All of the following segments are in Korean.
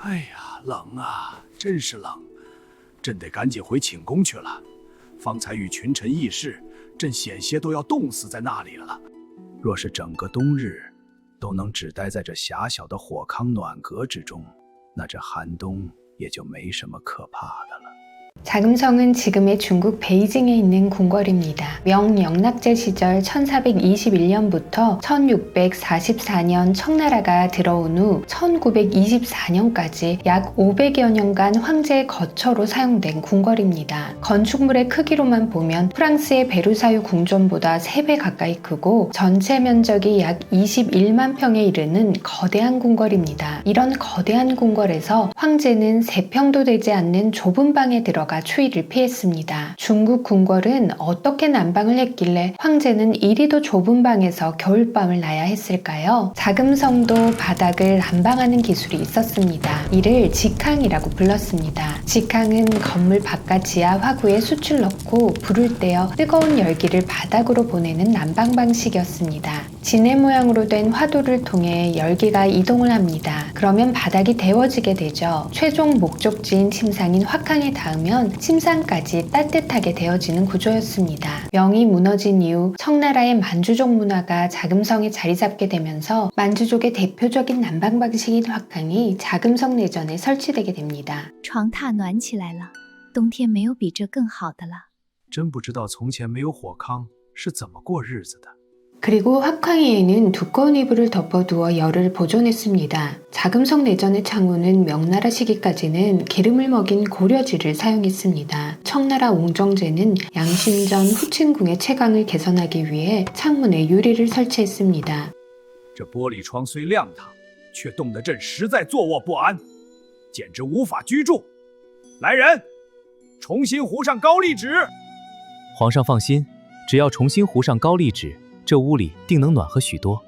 哎呀，冷啊，真是冷！朕得赶紧回寝宫去了。方才与群臣议事，朕险些都要冻死在那里了。若是整个冬日都能只待在这狭小的火炕暖阁之中，那这寒冬也就没什么可怕的了。 자금성은 지금의 중국 베이징에 있는 궁궐입니다. 명영락제 시절 1421년부터 1644년 청나라가 들어온 후 1924년까지 약 500여 년간 황제의 거처로 사용된 궁궐입니다. 건축물의 크기로만 보면 프랑스의 베르사유 궁전보다 3배 가까이 크고 전체 면적이 약 21만 평에 이르는 거대한 궁궐입니다. 이런 거대한 궁궐에서 황제는 3평도 되지 않는 좁은 방에 들어가 추위를 피했습니다. 중국 궁궐은 어떻게 난방을 했길래 황제는 이리도 좁은 방에서 겨울밤을 나야 했을까요? 자금성도 바닥을 난방하는 기술이 있었습니다. 이를 직항이라고 불렀습니다. 직항은 건물 바깥 지하 화구에 숯을 넣고 불을 떼어 뜨거운 열기를 바닥으로 보내는 난방 방식이었습니다. 지네 모양으로 된 화도를 통해 열기가 이동을 합니다. 그러면 바닥이 데워지게 되죠. 최종 목적지인 침상인 화캉에 닿으면 침상까지 따뜻하게 데워지는 구조였습니다. 명이 무너진 이후 청나라의 만주족 문화가 자금성에 자리 잡게 되면서 만주족의 대표적인 난방 방식인 화캉이 자금성 내전에 설치되게 됩니다. 床榻暖起来了，冬天没有比这更好的了。真不知道从前没有火炕是怎么过日子的。 그리고 화캉이에는 두꺼운 이불을 덮어두어 열을 보존했습니다. 자금성 내전의 창호는 명나라 시기까지는 기름을 먹인 고려지를 사용했습니다. 청나라 옹정제는 양심전 후친궁의 채광을 개선하기 위해 창문에 유리를 설치했습니다. 这玻璃窗虽亮堂，却冻得朕实在坐卧不安，简直无法居住。来人，重新糊上高丽纸。皇上放心，只要重新糊上高丽纸，这屋里定能暖和许多。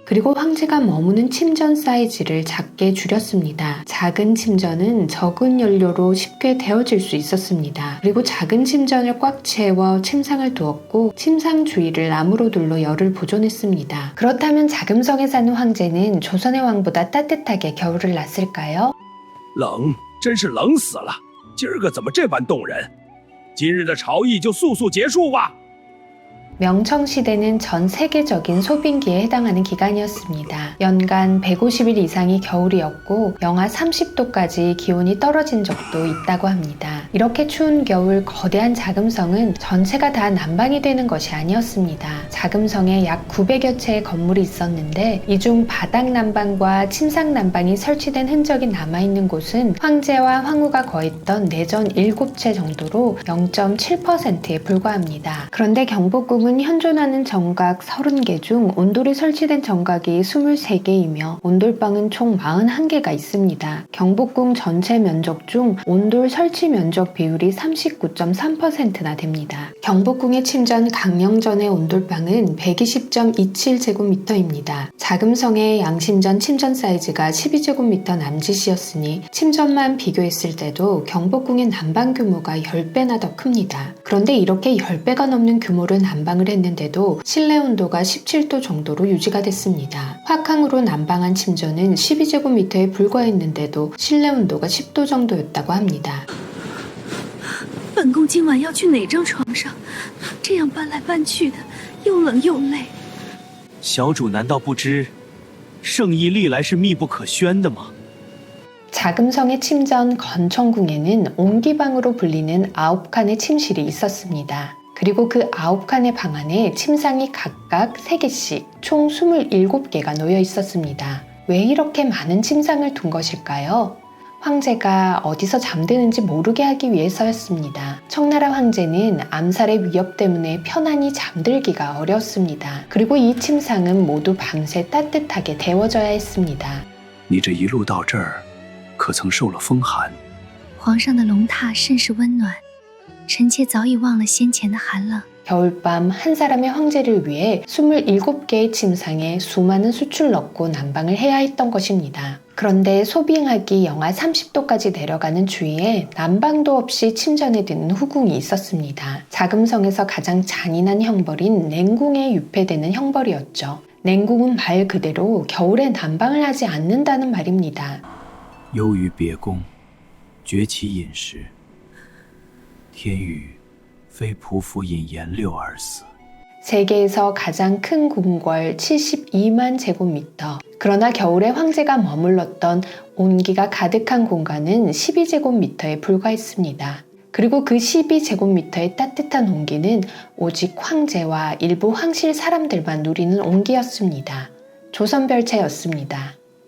그리고 황제가 머무는 침전 사이즈를 작게 줄였습니다. 작은 침전은 적은 연료로 쉽게 데워질 수 있었습니다. 그리고 작은 침전을 꽉 채워 침상을 두었고 침상 주위를 나무로 둘러 열을 보존했습니다. 그렇다면 자금성에 사는 황제는 조선의 왕보다 따뜻하게 겨울을 났을까요? 冷，真是冷死了！今儿个怎么这般冻人？今日的朝议就速速结束吧。 명청시대는 전 세계적인 소빙기에 해당하는 기간이었습니다. 연간 150일 이상이 겨울이었고 영하 30도까지 기온이 떨어진 적도 있다고 합니다. 이렇게 추운 겨울 거대한 자금성은 전체가 다 난방이 되는 것이 아니었습니다. 자금성에 약 900여 채의 건물이 있었는데 이 중 바닥 난방과 침상 난방이 설치된 흔적이 남아있는 곳은 황제와 황후가 거했던 내전 7채 정도로 0.7%에 불과합니다. 그런데 경복궁은 현존하는 정각 30개 중 온돌이 설치된 정각이 23개이며 온돌방은 총 41개가 있습니다. 경복궁 전체 면적 중 온돌 설치 면적 비율이 39.3%나 됩니다. 경복궁의 침전 강령전의 온돌방은 120.27제곱미터입니다. 자금성의 양심전 침전 사이즈가 12제곱미터 남짓이었으니 침전만 비교했을 때도 경복궁의 난방 규모가 10배나 더 큽니다. 그런데 이렇게 10배가 넘는 규모를 난방을 했는데도 실내 온도가 17도 정도로 유지가 됐습니다. 화캉으로 난방한 침전은 12제곱미터에 불과했는데도 실내 온도가 10도 정도였다고 합니다. 本宫今晚要去哪张床上？这样搬来搬去的，又冷又累。小主难道不知，圣意历来是密不可宣的吗？ 자금성의 침전 건청궁에는 옹기방으로 불리는 9칸의 침실이 있었습니다. 그리고 그 9칸의 방 안에 침상이 각각 3개씩 총 27개가 놓여 있었습니다. 왜 이렇게 많은 침상을 둔 것일까요? 황제가 어디서 잠드는지 모르게 하기 위해서였습니다. 청나라 황제는 암살의 위협 때문에 편안히 잠들기가 어려웠습니다. 그리고 이 침상은 모두 밤새 따뜻하게 데워져야 했습니다. 你这一路到这儿，可曾受了风寒？皇上的龙榻甚是温暖，臣妾早已忘了先前的寒冷。 겨울밤 한 사람의 황제를 위해 27개의 침상에 수많은 숯을 넣고 난방을 해야 했던 것입니다. 그런데 소빙하기 영하 30도까지 내려가는 추위에 난방도 없이 침전에 드는 후궁이 있었습니다. 자금성에서 가장 잔인한 형벌인 냉궁에 유폐되는 형벌이었죠. 냉궁은 말 그대로 겨울에 난방을 하지 않는다는 말입니다. 忧于别宫，绝其饮食。天宇非仆妇饮颜六而死。 세계에서 가장 큰 궁궐 72만 제곱미터. 그러나 겨울에 황제가 머물렀던 온기가 가득한 공간은 12제곱미터에 불과했습니다. 그리고 그 12제곱미터의 따뜻한 온기는 오직 황제와 일부 황실 사람들만 누리는 온기였습니다. 조선별차였습니다.